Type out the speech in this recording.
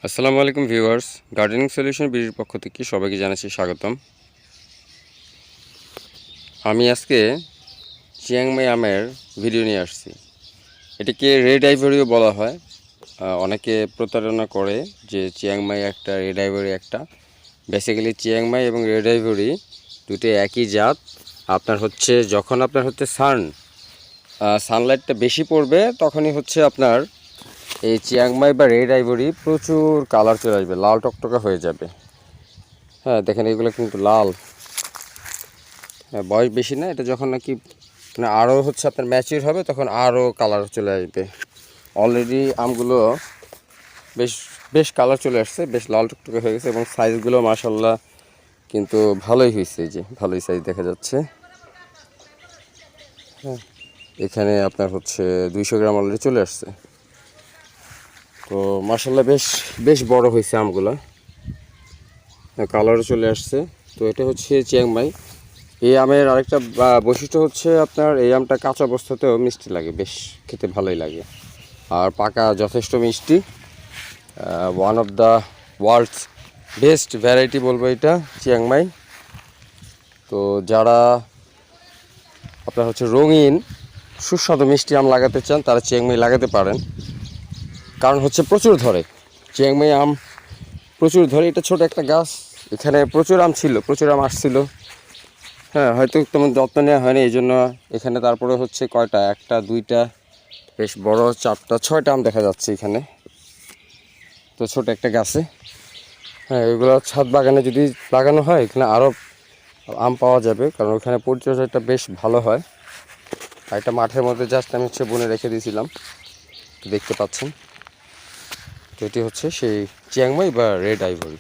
আসসালামু আলাইকুম viewers, gardening solution বিডির পক্ষ থেকে সবাইকে জানাচ্ছি স্বাগতম। আমি আজকে চিয়াংমাই আমের ভিডিও নিয়ে আসছি। এটাকে রেড আইভরিও বলা হয়। অনেকে প্রতারণা করে যে চিয়াংমাই একটা, রেড আইভরি একটা। বেসিক্যালি চিয়াংমাই এবং রেড আইভরি দুটো একই জাত। যখন আপনার সানলাইটটা বেশি পড়বে তখনই আপনার এই চিয়াংমাই বা রেড আইভরি প্রচুর কালার চলে আসবে, লাল টকটকা হয়ে যাবে। হ্যাঁ, দেখেন এগুলো কিন্তু লাল। হ্যাঁ, বয়স বেশি না, এটা যখন নাকি মানে আরও আপনার ম্যাচিউর হবে তখন আরও কালার চলে আসবে। অলরেডি আমগুলো বেশ বেশ কালার চলে আসছে, বেশ লাল টকটকে হয়ে গেছে এবং সাইজগুলো মাশাআল্লাহ কিন্তু ভালোই হয়েছে। এই যে ভালোই সাইজ দেখা যাচ্ছে। হ্যাঁ, এখানে আপনার 200 গ্রাম অলরেডি চলে আসছে। তো মাশাআল্লাহ বেশ বেশ বড় হয়েছে আমগুলো, কালারও চলে আসছে। তো এটা চিয়াংমাই। এই আমের আরেকটা বৈশিষ্ট্য আপনার এই আমটা কাঁচা অবস্থাতেও মিষ্টি লাগে, বেশ খেতে ভালোই লাগে। আর পাকা যথেষ্ট মিষ্টি। One of the world's best variety বলবো এটা চিয়াংমাই। তো যারা আপনার রঙিন সুস্বাদু মিষ্টি আম লাগাতে চান তারা চিয়াংমাই লাগাতে পারেন। কারণ প্রচুর ধরে, চিয়াংমাই আম প্রচুর ধরে। এটা ছোট একটা গাছ, এখানে প্রচুর আম ছিল, প্রচুর আম আসছিল। হ্যাঁ, হয়তো তেমন যত্ন নেওয়া হয়নি, এই জন্য এখানে তারপরে কয়টা, একটা দুইটা বেশ বড়, 4টা 6টা আম দেখা যাচ্ছে এখানে। তো ছোট একটা গাছে, হ্যাঁ, এগুলো ছাদ বাগানে যদি লাগানো হয় এখানে আরও আম পাওয়া যাবে, কারণ ওখানে পরিচর্যাটা বেশ ভালো হয়। আর একটা মাঠের মধ্যে জাস্ট আমি বনে রেখে দিয়েছিলাম, দেখতে পাচ্ছেন। তো এটি সেই চিয়াংমাই বা রেড আইভরি।